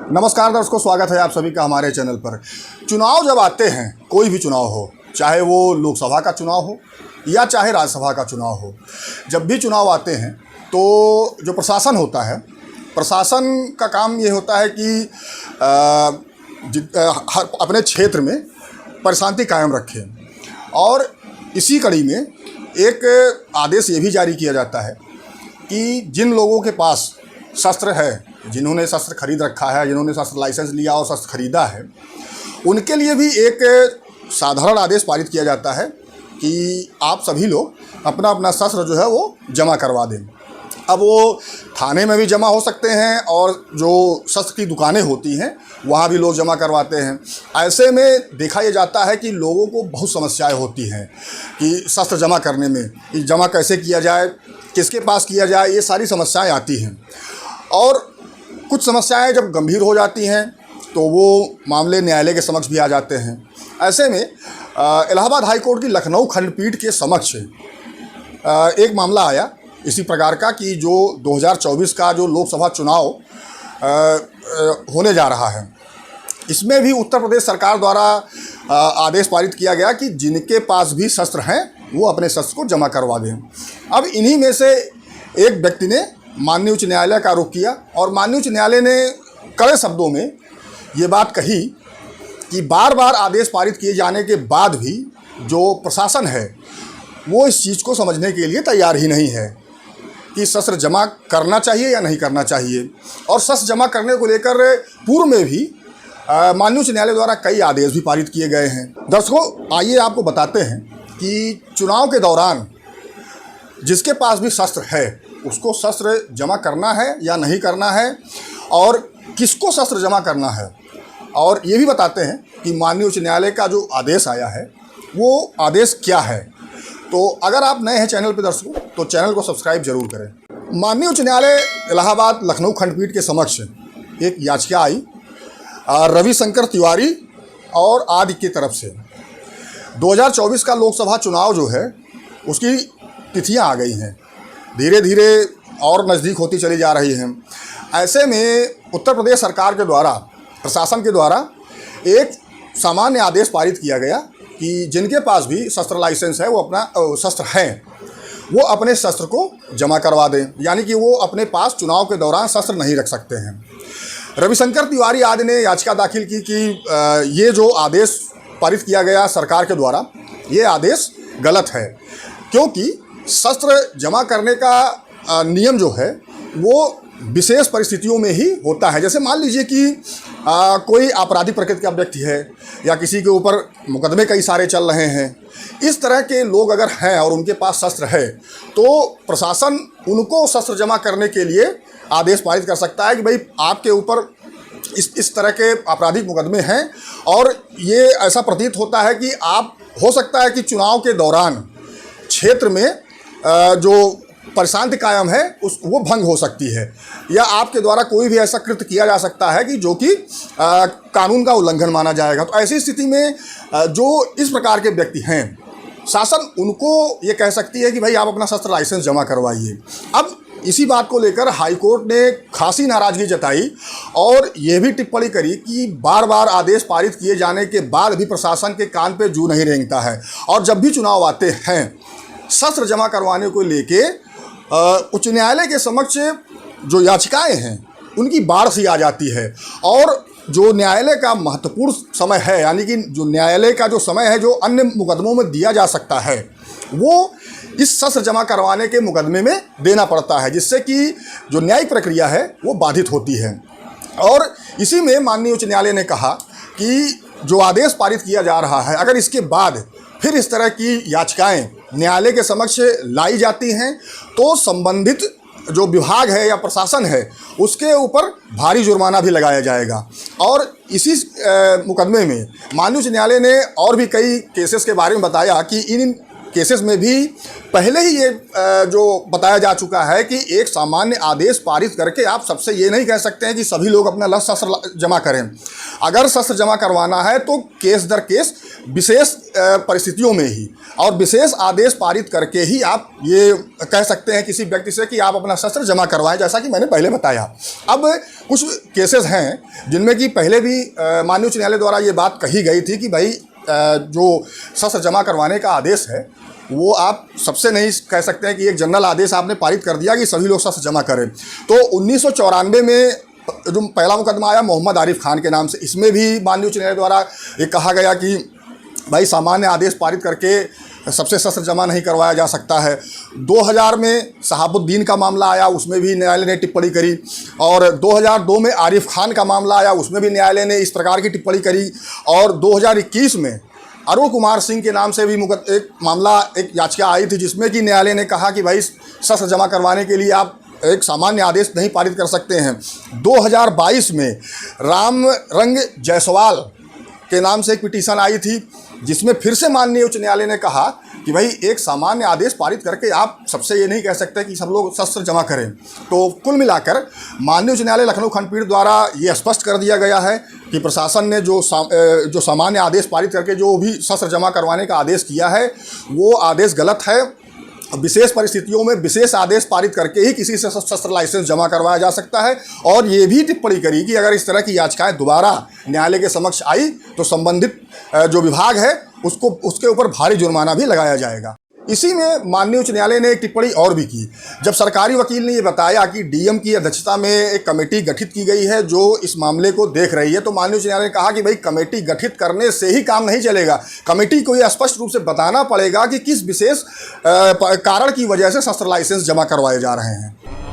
नमस्कार दर्शकों, स्वागत है आप सभी का हमारे चैनल पर। चुनाव जब आते हैं, कोई भी चुनाव हो, चाहे वो लोकसभा का चुनाव हो या चाहे राज्यसभा का चुनाव हो, जब भी चुनाव आते हैं तो जो प्रशासन होता है, प्रशासन का काम ये होता है कि हर अपने क्षेत्र में शांति कायम रखें। और इसी कड़ी में एक आदेश ये भी जारी किया जाता है कि जिन लोगों के पास शस्त्र है, जिन्होंने शस्त्र खरीद रखा है, जिन्होंने शस्त्र लाइसेंस लिया और शस्त्र खरीदा है, उनके लिए भी एक साधारण आदेश पारित किया जाता है कि आप सभी लोग अपना अपना शस्त्र जो है वो जमा करवा दें। अब वो थाने में भी जमा हो सकते हैं और जो शस्त्र की दुकानें होती हैं वहाँ भी लोग जमा करवाते हैं। ऐसे में देखा यह जाता है कि लोगों को बहुत समस्याएं होती हैं कि शस्त्र जमा करने में, कि जमा कैसे किया जाए, किसके पास किया जाए, ये सारी समस्याएं आती हैं। और कुछ समस्याएं जब गंभीर हो जाती हैं तो वो मामले न्यायालय के समक्ष भी आ जाते हैं। ऐसे में इलाहाबाद हाई कोर्ट की लखनऊ खंडपीठ के समक्ष एक मामला आया इसी प्रकार का कि जो 2024 का जो लोकसभा चुनाव होने जा रहा है, इसमें भी उत्तर प्रदेश सरकार द्वारा आदेश पारित किया गया कि जिनके पास भी शस्त्र हैं वो अपने शस्त्र को जमा करवा दें। अब इन्हीं में से एक व्यक्ति ने माननीय उच्च न्यायालय का रुख किया और माननीय उच्च न्यायालय ने कड़े शब्दों में ये बात कही कि बार बार आदेश पारित किए जाने के बाद भी जो प्रशासन है वो इस चीज़ को समझने के लिए तैयार ही नहीं है कि शस्त्र जमा करना चाहिए या नहीं करना चाहिए। और शस्त्र जमा करने को लेकर पूर्व में भी माननीय उच्च न्यायालय द्वारा कई आदेश भी पारित किए गए हैं। दर्शकों, आइए आपको बताते हैं कि चुनाव के दौरान जिसके पास भी शस्त्र है उसको शस्त्र जमा करना है या नहीं करना है और किसको शस्त्र जमा करना है। और ये भी बताते हैं कि माननीय उच्च न्यायालय का जो आदेश आया है वो आदेश क्या है। तो अगर आप नए हैं चैनल पर दर्शकों तो चैनल को सब्सक्राइब जरूर करें। माननीय उच्च न्यायालय इलाहाबाद लखनऊ खंडपीठ के समक्ष एक याचिका आई रविशंकर तिवारी और आदि की तरफ से। 2024 का लोकसभा चुनाव जो है उसकी तिथियां आ गई हैं, धीरे धीरे और नज़दीक होती चली जा रही हैं। ऐसे में उत्तर प्रदेश सरकार के द्वारा, प्रशासन के द्वारा एक सामान्य आदेश पारित किया गया कि जिनके पास भी शस्त्र लाइसेंस है, वो अपना शस्त्र हैं, वो अपने शस्त्र को जमा करवा दें, यानी कि वो अपने पास चुनाव के दौरान शस्त्र नहीं रख सकते हैं। रविशंकर तिवारी आदि ने याचिका दाखिल की कि ये जो आदेश पारित किया गया सरकार के द्वारा, ये आदेश गलत है, क्योंकि शस्त्र जमा करने का नियम जो है वो विशेष परिस्थितियों में ही होता है। जैसे मान लीजिए कि कोई आपराधिक प्रकृति का व्यक्ति है या किसी के ऊपर मुकदमे कई सारे चल रहे हैं, इस तरह के लोग अगर हैं और उनके पास शस्त्र है तो प्रशासन उनको शस्त्र जमा करने के लिए आदेश पारित कर सकता है कि भाई आपके ऊपर इस तरह के आपराधिक मुकदमे हैं और ये ऐसा प्रतीत होता है कि आप, हो सकता है कि चुनाव के दौरान क्षेत्र में जो शांति कायम है वो भंग हो सकती है, या आपके द्वारा कोई भी ऐसा कृत्य किया जा सकता है कि जो कि कानून का उल्लंघन माना जाएगा। तो ऐसी स्थिति में जो इस प्रकार के व्यक्ति हैं, शासन उनको ये कह सकती है कि भाई आप अपना शस्त्र लाइसेंस जमा करवाइए। अब इसी बात को लेकर हाई कोर्ट ने खासी नाराज़गी जताई और ये भी टिप्पणी करी कि बार बार आदेश पारित किए जाने के बाद भी प्रशासन के कान पे जू नहीं रेंगता है और जब भी चुनाव आते हैं शस्त्र जमा करवाने को लेके उच्च न्यायालय के समक्ष जो याचिकाएं हैं उनकी बाढ़ सी आ जाती है। और जो न्यायालय का महत्वपूर्ण समय है, यानी कि जो न्यायालय का जो समय है जो अन्य मुकदमों में दिया जा सकता है, वो इस शस्त्र जमा करवाने के मुकदमे में देना पड़ता है, जिससे कि जो न्यायिक प्रक्रिया है वो बाधित होती है। और इसी में माननीय उच्च न्यायालय ने कहा कि जो आदेश पारित किया जा रहा है, अगर इसके बाद फिर इस तरह की याचिकाएं न्यायालय के समक्ष लाई जाती हैं तो संबंधित जो विभाग है या प्रशासन है उसके ऊपर भारी जुर्माना भी लगाया जाएगा। और इसी मुकदमे में माननीय उच्च न्यायालय ने और भी कई केसेस के बारे में बताया कि इन केसेस में भी पहले ही ये जो बताया जा चुका है कि एक सामान्य आदेश पारित करके आप सबसे ये नहीं कह सकते हैं कि सभी लोग अपना शस्त्र जमा करें। अगर शस्त्र जमा करवाना है तो केस दर केस विशेष परिस्थितियों में ही और विशेष आदेश पारित करके ही आप ये कह सकते हैं किसी व्यक्ति से कि आप अपना शस्त्र जमा करवाएं, जैसा कि मैंने पहले बताया। अब कुछ केसेस हैं जिनमें कि पहले भी माननीय उच्च न्यायालय द्वारा ये बात कही गई थी कि भाई जो शस्त्र जमा करवाने का आदेश है वो आप सबसे नहीं कह सकते हैं कि एक जनरल आदेश आपने पारित कर दिया कि सभी लोग शस्त्र जमा करें। तो 1994 में जो पहला मुकदमा आया मोहम्मद आरिफ खान के नाम से, इसमें भी माननीय उच्च न्यायालय द्वारा ये कहा गया कि भाई सामान्य आदेश पारित करके सबसे शस्त्र जमा नहीं करवाया जा सकता है। 2000 में शहाबुद्दीन का मामला आया, उसमें भी न्यायालय ने टिप्पणी करी, और 2002 में आरिफ खान का मामला आया, उसमें भी न्यायालय ने इस प्रकार की टिप्पणी करी। और 2021 में अरुण कुमार सिंह के नाम से भी एक मामला, एक याचिका आई थी जिसमें कि न्यायालय ने कहा कि भाई शस्त्र जमा करवाने के लिए आप एक सामान्य आदेश नहीं पारित कर सकते हैं। 2022 में राम रंग जायसवाल के नाम से एक पिटीशन आई थी जिसमें फिर से माननीय उच्च न्यायालय ने कहा कि भाई एक सामान्य आदेश पारित करके आप सबसे ये नहीं कह सकते कि सब लोग शस्त्र जमा करें। तो कुल मिलाकर माननीय उच्च न्यायालय लखनऊ खंडपीठ द्वारा ये स्पष्ट कर दिया गया है कि प्रशासन ने जो सामान्य आदेश पारित करके जो भी शस्त्र जमा करवाने का आदेश किया है वो आदेश गलत है। विशेष परिस्थितियों में विशेष आदेश पारित करके ही किसी से शस्त्र लाइसेंस जमा करवाया जा सकता है। और ये भी टिप्पणी करी कि अगर इस तरह की याचिकाएं दोबारा न्यायालय के समक्ष आई तो संबंधित जो विभाग है उसके ऊपर भारी जुर्माना भी लगाया जाएगा। इसी में माननीय उच्च न्यायालय ने एक टिप्पणी और भी की जब सरकारी वकील ने ये बताया कि डीएम की अध्यक्षता में एक कमेटी गठित की गई है जो इस मामले को देख रही है। तो माननीय उच्च न्यायालय ने कहा कि भाई कमेटी गठित करने से ही काम नहीं चलेगा, कमेटी को ये स्पष्ट रूप से बताना पड़ेगा कि किस विशेष कारण की वजह से शस्त्र लाइसेंस जमा करवाए जा रहे हैं।